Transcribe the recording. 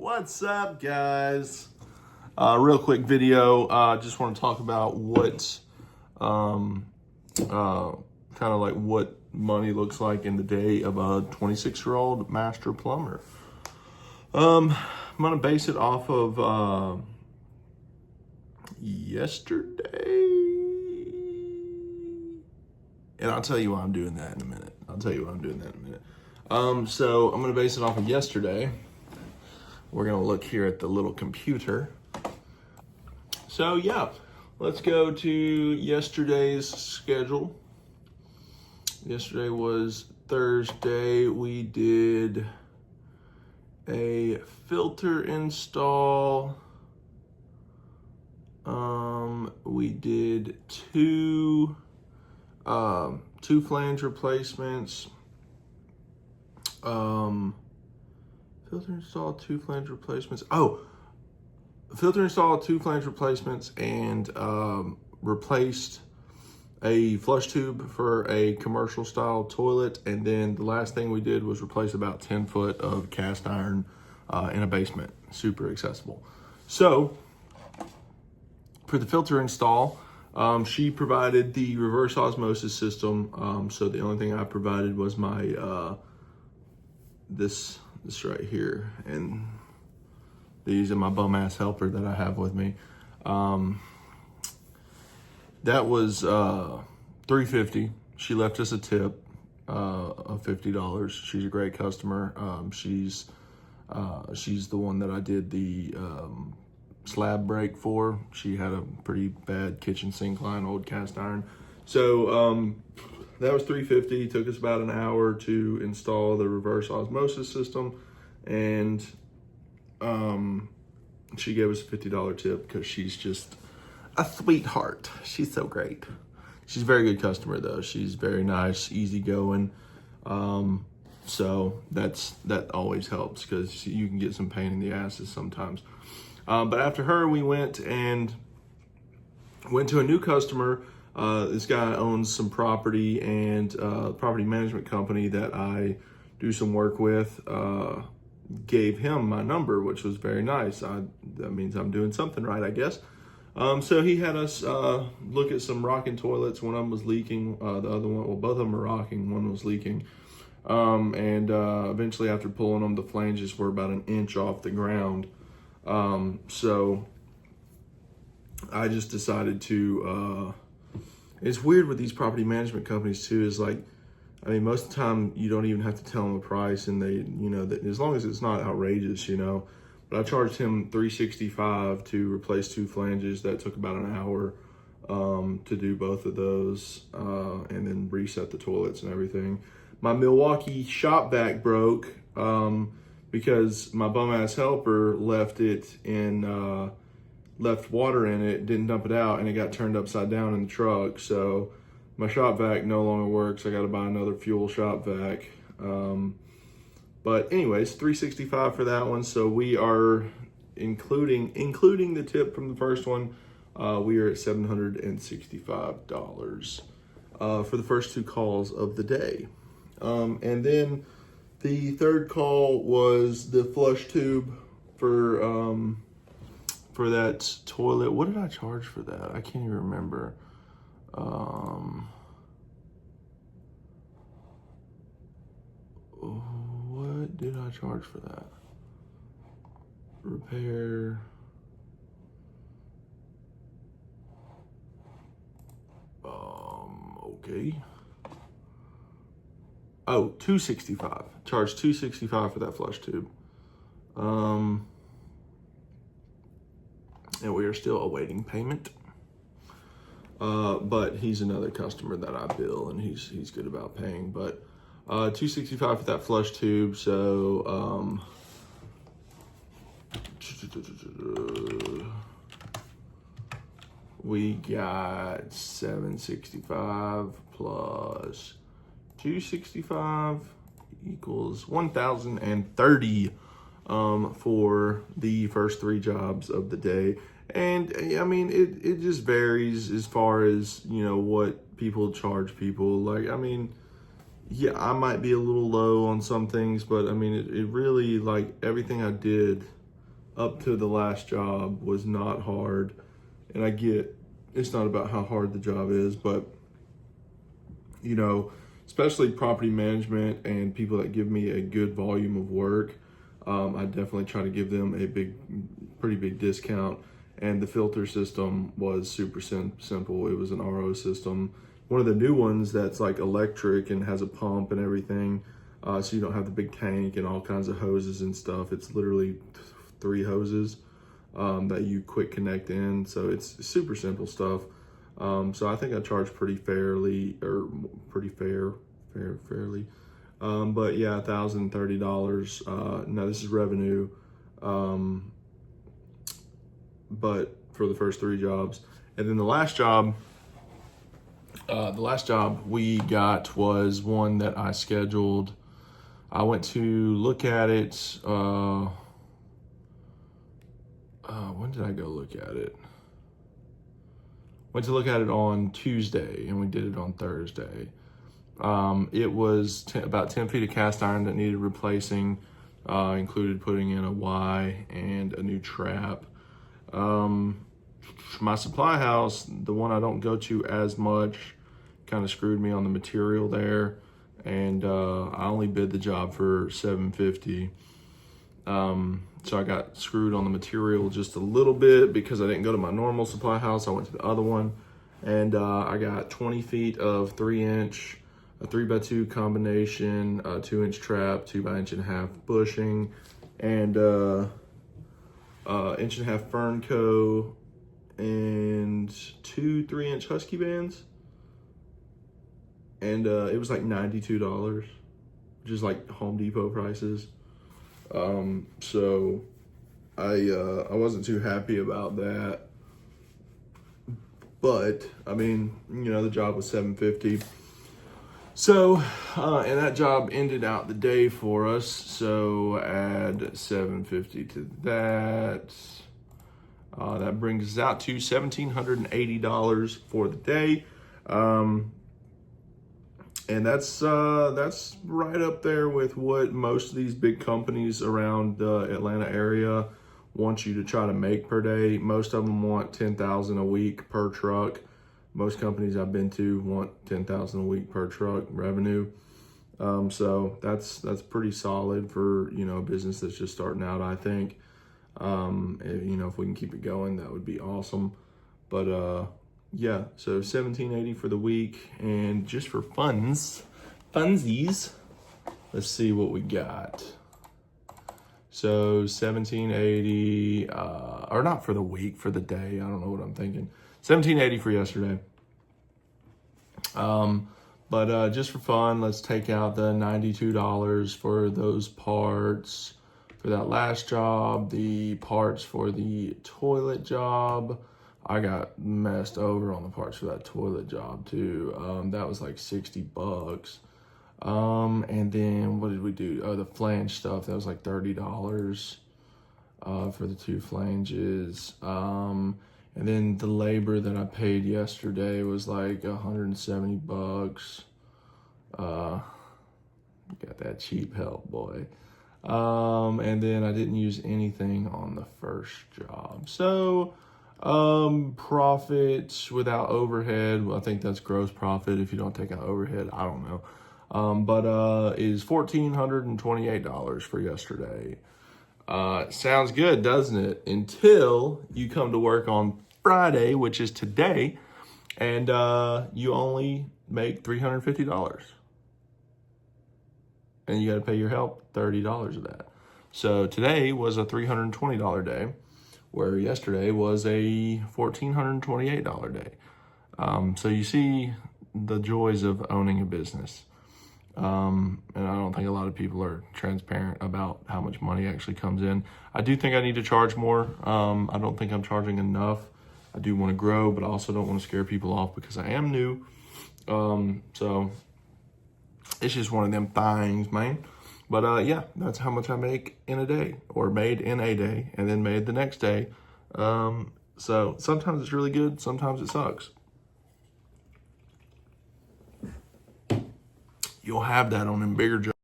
What's up, guys? Real quick video. Just want to talk about what, kind of like what money looks like in the day of a 26-year-old master plumber. I'm gonna base it off of yesterday, and I'll tell you why I'm doing that in a minute. So I'm gonna base it off of yesterday. We're gonna look here at the little computer. So yeah, let's go to yesterday's schedule. Yesterday was Thursday. We did a filter install. We did two flange replacements. Filter install, two flange replacements. Filter install, two flange replacements, and replaced a flush tube for a commercial style toilet. And then the last thing we did was replace about 10 foot of cast iron in a basement. Super accessible. So for the filter install, she provided the reverse osmosis system. So the only thing I provided was my this right here, and these are my bum ass helper that I have with me. That was $350. She left us a tip of $50. She's a great customer. She's the one that I did the slab break for. She had a pretty bad kitchen sink line, old cast iron. So that was $350. Took us about an hour to install the reverse osmosis system, and she gave us a $50 tip because she's just a sweetheart. She's so great. She's a very good customer though. She's very nice, easygoing. So that always helps because you can get some pain in the asses sometimes. But after her, we went to a new customer. This guy owns some property and property management company that I do some work with. Gave him my number, which was very nice. That means I'm doing something right, I guess. So he had us look at some rocking toilets. One of them was leaking. The other one, well, both of them were rocking. One was leaking. And eventually, after pulling them, the flanges were about an inch off the ground. So I just decided to. It's weird with these property management companies too. Is like, I mean, most of the time you don't even have to tell them a price, and they, that as long as it's not outrageous, But I charged him $365 to replace two flanges. That took about an hour to do both of those, and then reset the toilets and everything. My Milwaukee shop vac broke because my bum ass helper left water in it, didn't dump it out, and it got turned upside down in the truck. So my shop vac no longer works. I got to buy another fuel shop vac. But anyways, $365 for that one. So we are including the tip from the first one. We are at $765 for the first two calls of the day. And then the third call was the flush tube for that toilet. What did I charge for that? I can't even remember. What did I charge for that? Repair. Okay. Oh, $265. Charged $265 for that flush tube. And we are still awaiting payment. But he's another customer that I bill, and he's good about paying. But $265 for that flush tube. So we got $765 plus $265 equals $1,030 for the first three jobs of the day. And I mean, it just varies as far as, what people charge people. Like, I mean, yeah, I might be a little low on some things, but I mean, it really, like, everything I did up to the last job was not hard. And I get it's not about how hard the job is, but especially property management and people that give me a good volume of work, I definitely try to give them a pretty big discount. And the filter system was super simple. It was an RO system, one of the new ones that's like electric and has a pump and everything. So you don't have the big tank and all kinds of hoses and stuff. It's literally 3 hoses that you quick connect in. So it's super simple stuff. So I think I charge pretty fairly, or pretty fairly. But yeah, $1,030. Now this is revenue. But for the first 3 jobs. And then the last job we got was one that I scheduled. I went to look at it. When did I go look at it? Went to look at it on Tuesday, and we did it on Thursday. It was about 10 feet of cast iron that needed replacing, included putting in a Y and a new trap. My supply house, the one I don't go to as much, kind of screwed me on the material there, and I only bid the job for $750. So I got screwed on the material just a little bit because I didn't go to my normal supply house. I went to the other one, and I got 20 feet of 3-inch, a 3x2 combination, a 2-inch trap, 2x1.5 bushing, and 1.5 fern co, and 2 3-inch husky bands. And it was like $92, which is like Home Depot prices. So I wasn't too happy about that, but I mean, the job was $750. So, and that job ended out the day for us. So add $750 to that. That brings us out to $1,780 for the day. And that's right up there with what most of these big companies around the Atlanta area want you to try to make per day. Most of them want $10,000 a week per truck. Most companies I've been to want $10,000 a week per truck revenue. So that's pretty solid for a business that's just starting out, I think. If we can keep it going, that would be awesome. But yeah, so $1,780 for the week. And just for funsies, let's see what we got. So $1,780, or not for the week, for the day. I don't know what I'm thinking. $1,780 for yesterday. But just for fun, let's take out the $92 for those parts for that last job. The parts for the toilet job, I got messed over on the parts for that toilet job too. That was like $60. And then what did we do? Oh, the flange stuff, that was like $30 for the 2 flanges. And then the labor that I paid yesterday was like $170. Got that cheap help, boy. And then I didn't use anything on the first job. So, profit without overhead, well, I think that's gross profit if you don't take out overhead. I don't know. But is $1,428 for yesterday. Sounds good, doesn't it? Until you come to work on Friday, which is today, and you only make $350. And you got to pay your help $30 of that. So today was a $320 day, where yesterday was a $1,428 day. So you see the joys of owning a business. And I don't think a lot of people are transparent about how much money actually comes in. I do think I need to charge more. I don't think I'm charging enough. I do want to grow, but I also don't want to scare people off because I am new. So it's just one of them things, man. But yeah, that's how much I make in a day, or made in a day, and then made the next day. So sometimes it's really good, sometimes it sucks. You'll have that on them bigger jobs.